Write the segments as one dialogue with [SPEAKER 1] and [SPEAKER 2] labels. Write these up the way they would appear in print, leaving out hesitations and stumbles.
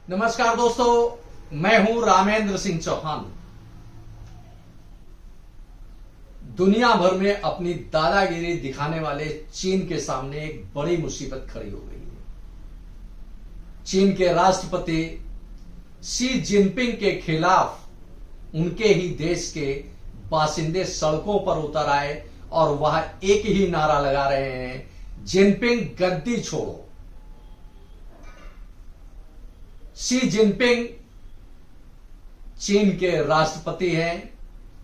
[SPEAKER 1] नमस्कार दोस्तों, मैं हूं रामेंद्र सिंह चौहान। दुनिया भर में अपनी दादागिरी दिखाने वाले चीन के सामने एक बड़ी मुसीबत खड़ी हो गई है। चीन के राष्ट्रपति शी जिनपिंग के खिलाफ उनके ही देश के बासिंदे सड़कों पर उतर आए और वह एक ही नारा लगा रहे हैं, जिनपिंग गद्दी छोड़ो। शी जिनपिंग चीन के राष्ट्रपति हैं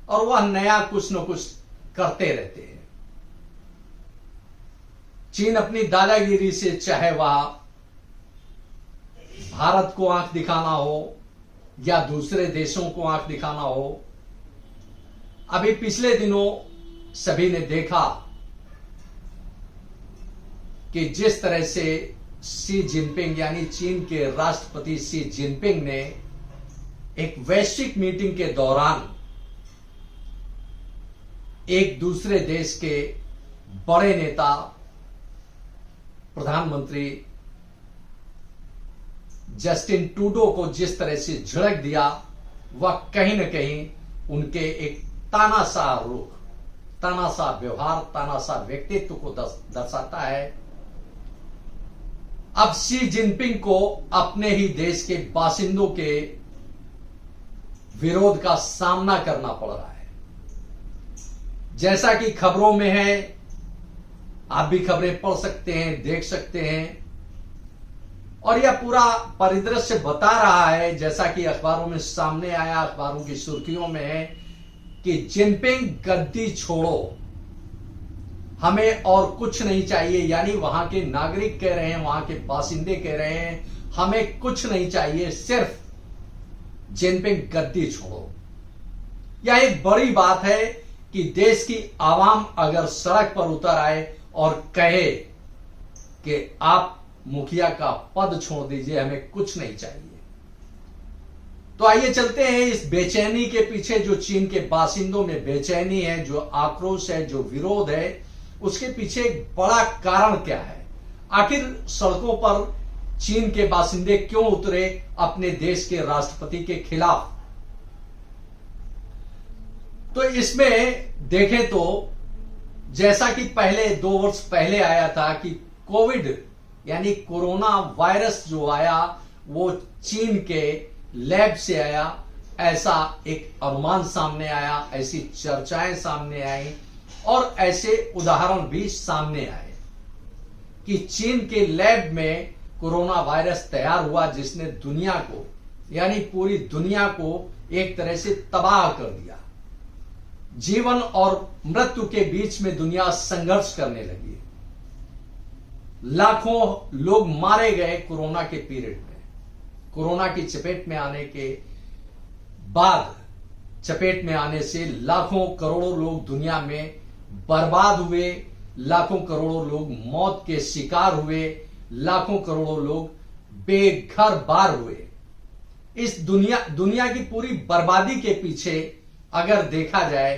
[SPEAKER 1] और वह नया कुछ न कुछ करते रहते हैं। चीन अपनी दादागिरी से, चाहे वह भारत को आंख दिखाना हो या दूसरे देशों को आंख दिखाना हो, अभी पिछले दिनों सभी ने देखा कि जिस तरह से शी जिनपिंग यानी चीन के राष्ट्रपति शी जिनपिंग ने एक वैश्विक मीटिंग के दौरान एक दूसरे देश के बड़े नेता, प्रधानमंत्री जस्टिन ट्रूडो को जिस तरह से झिड़क दिया, वह कहीं न कहीं उनके एक तानाशाह रुख, तानाशाह व्यवहार, तानाशाह व्यक्तित्व को दर्शाता है। अब शी जिनपिंग को अपने ही देश के बासिंदों के विरोध का सामना करना पड़ रहा है। जैसा कि खबरों में है, आप भी खबरें पढ़ सकते हैं, देख सकते हैं, और यह पूरा परिदृश्य बता रहा है, जैसा कि अखबारों में सामने आया, अखबारों की सुर्खियों में है कि जिनपिंग गद्दी छोड़ो, हमें और कुछ नहीं चाहिए। यानी वहां के नागरिक कह रहे हैं, वहां के बासिंदे कह रहे हैं, हमें कुछ नहीं चाहिए, सिर्फ जिनपिंग गद्दी छोड़ो। यह एक बड़ी बात है कि देश की आवाम अगर सड़क पर उतर आए और कहे कि आप मुखिया का पद छोड़ दीजिए, हमें कुछ नहीं चाहिए। तो आइए चलते हैं इस बेचैनी के पीछे, जो चीन के बासिंदों में बेचैनी है, जो आक्रोश है, जो विरोध है, उसके पीछे एक बड़ा कारण क्या है। आखिर सड़कों पर चीन के बासिंदे क्यों उतरे अपने देश के राष्ट्रपति के खिलाफ? तो इसमें देखें तो जैसा कि पहले 2 वर्ष पहले आया था कि कोविड यानी कोरोना वायरस जो आया वो चीन के लैब से आया, ऐसा एक अनुमान सामने आया, ऐसी चर्चाएं सामने आई और ऐसे उदाहरण भी सामने आए कि चीन के लैब में कोरोना वायरस तैयार हुआ, जिसने दुनिया को यानी पूरी दुनिया को एक तरह से तबाह कर दिया। जीवन और मृत्यु के बीच में दुनिया संघर्ष करने लगी। लाखों लोग मारे गए कोरोना के पीरियड में। कोरोना की चपेट में आने के बाद, चपेट में आने से लाखों करोड़ों लोग दुनिया में बर्बाद हुए, लाखों करोड़ों लोग मौत के शिकार हुए, लाखों करोड़ों लोग बेघर बार हुए। इस दुनिया की पूरी बर्बादी के पीछे अगर देखा जाए,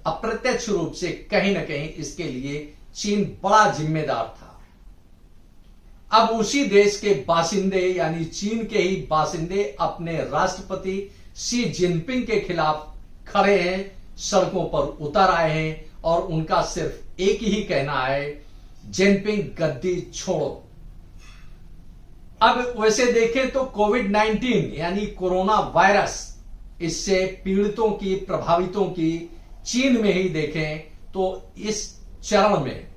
[SPEAKER 1] अप्रत्यक्ष रूप से कहीं ना कहीं इसके लिए चीन बड़ा जिम्मेदार था। अब उसी देश के बासिंदे यानी चीन के ही बासिंदे अपने राष्ट्रपति शी जिनपिंग के खिलाफ खड़े हैं, सड़कों पर उतर आए हैं और उनका सिर्फ एक ही कहना है, जिनपिंग गद्दी छोड़ो। अब वैसे देखें तो कोविड-19 यानी कोरोना वायरस, इससे पीड़ितों की, प्रभावितों की चीन में ही देखें तो इस चरण में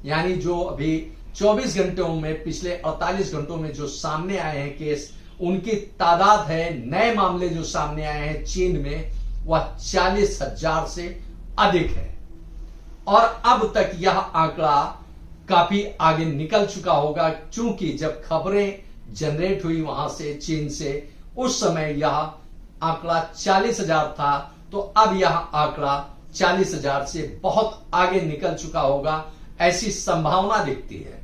[SPEAKER 1] यानी जो अभी 24 घंटों में, पिछले 48 घंटों में जो सामने आए हैं केस, उनकी तादाद है, नए मामले जो सामने आए हैं चीन में, वह 40,000 से अधिक है। और अब तक यह आंकड़ा काफी आगे निकल चुका होगा, क्योंकि जब खबरें जनरेट हुई वहां से, चीन से, उस समय यह आंकड़ा 40,000 था, तो अब यह आंकड़ा 40,000 से बहुत आगे निकल चुका होगा, ऐसी संभावना दिखती है।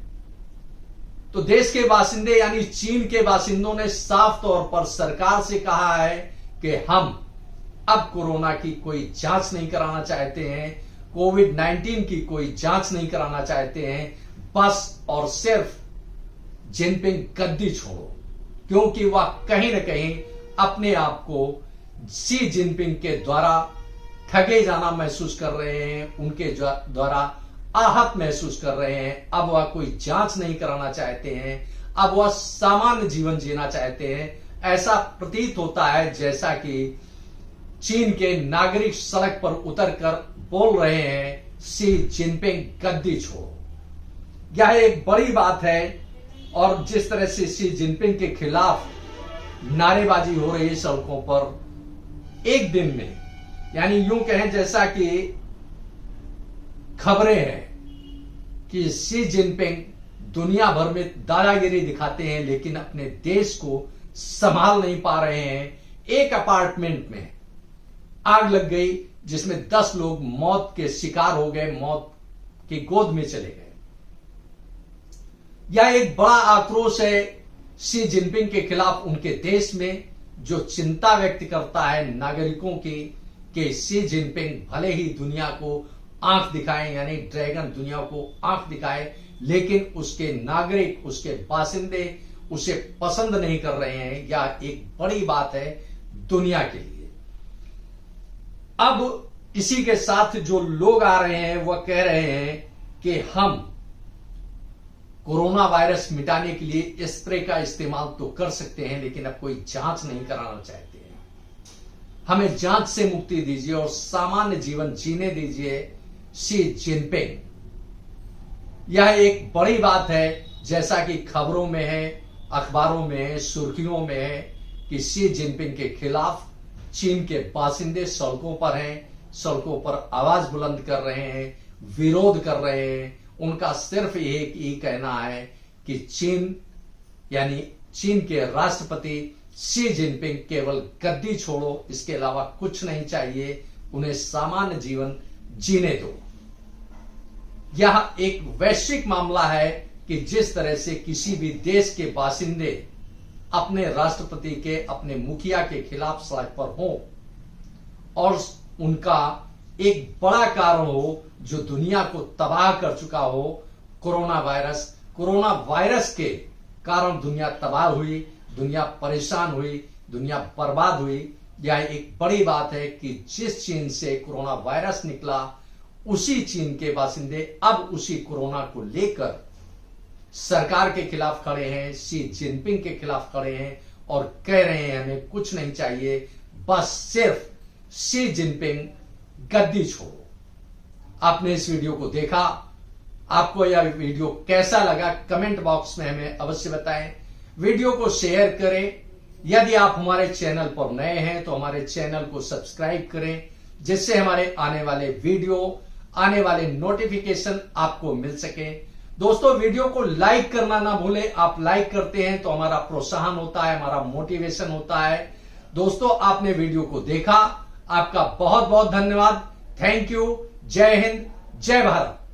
[SPEAKER 1] तो देश के बासिंदे यानी चीन के बासिंदों ने साफ तौर पर सरकार से कहा है कि हम अब कोरोना की कोई जांच नहीं कराना चाहते हैं, कोविड-19 की कोई जांच नहीं कराना चाहते हैं, बस और सिर्फ जिनपिंग गद्दी छोड़ो। क्योंकि वह कहीं ना कहीं अपने आप को शी जिनपिंग के द्वारा ठगे जाना महसूस कर रहे हैं, उनके द्वारा आहत महसूस कर रहे हैं। अब वह कोई जांच नहीं कराना चाहते हैं, अब वह सामान्य जीवन जीना चाहते हैं। ऐसा प्रतीत होता है जैसा कि चीन के नागरिक सड़क पर उतरकर बोल रहे हैं, शी जिनपिंग गद्दी छोड़ो। यह एक बड़ी बात है। और जिस तरह से शी जिनपिंग के खिलाफ नारेबाजी हो रही है सड़कों पर, एक दिन में, यानी यूं कहें जैसा कि खबरें हैं कि शी जिनपिंग दुनिया भर में दादागिरी दिखाते हैं लेकिन अपने देश को संभाल नहीं पा रहे हैं। एक अपार्टमेंट में आग लग गई जिसमें 10 लोग मौत के शिकार हो गए, मौत की गोद में चले गए। यह एक बड़ा आक्रोश है शी जिनपिंग के खिलाफ उनके देश में, जो चिंता व्यक्त करता है नागरिकों की कि शी जिनपिंग भले ही दुनिया को आंख दिखाएं, यानी ड्रैगन दुनिया को आंख दिखाए, लेकिन उसके नागरिक, उसके बासिंदे उसे पसंद नहीं कर रहे हैं। यह एक बड़ी बात है दुनिया के लिए। अब इसी के साथ जो लोग आ रहे हैं वह कह रहे हैं कि हम कोरोना वायरस मिटाने के लिए स्प्रे का इस्तेमाल तो कर सकते हैं लेकिन अब कोई जांच नहीं कराना चाहते हैं। हमें जांच से मुक्ति दीजिए और सामान्य जीवन जीने दीजिए शी जिनपिंग। यह एक बड़ी बात है, जैसा कि खबरों में है, अखबारों में है, सुर्खियों में है कि शी जिनपिंग के खिलाफ चीन के बासिंदे सड़कों पर हैं, सड़कों पर आवाज बुलंद कर रहे हैं, विरोध कर रहे हैं। उनका सिर्फ एक ही कहना है कि चीन, यानी चीन के राष्ट्रपति शी जिनपिंग केवल गद्दी छोड़ो, इसके अलावा कुछ नहीं चाहिए, उन्हें सामान्य जीवन जीने दो। यह एक वैश्विक मामला है कि जिस तरह से किसी भी देश के बासिंदे अपने राष्ट्रपति के, अपने मुखिया के खिलाफ सड़क पर हों और उनका एक बड़ा कारण हो जो दुनिया को तबाह कर चुका हो, कोरोना वायरस के कारण दुनिया तबाह हुई, दुनिया परेशान हुई, दुनिया बर्बाद हुई। यह एक बड़ी बात है कि जिस चीन से कोरोना वायरस निकला, उसी चीन के बासिंदे अब उसी कोरोना को लेकर सरकार के खिलाफ खड़े हैं, शी जिनपिंग के खिलाफ खड़े हैं और कह रहे हैं हमें कुछ नहीं चाहिए, बस सिर्फ शी जिनपिंग गद्दी छोड़ो। आपने इस वीडियो को देखा, आपको यह वीडियो कैसा लगा कमेंट बॉक्स में हमें अवश्य बताएं। वीडियो को शेयर करें। यदि आप हमारे चैनल पर नए हैं तो हमारे चैनल को सब्सक्राइब करें, जिससे हमारे आने वाले वीडियो, आने वाले नोटिफिकेशन आपको मिल सके। दोस्तों, वीडियो को लाइक करना ना भूलें। आप लाइक करते हैं तो हमारा प्रोत्साहन होता है, हमारा मोटिवेशन होता है। दोस्तों, आपने वीडियो को देखा, आपका बहुत बहुत धन्यवाद। Thank you. जय हिंद, जय भारत।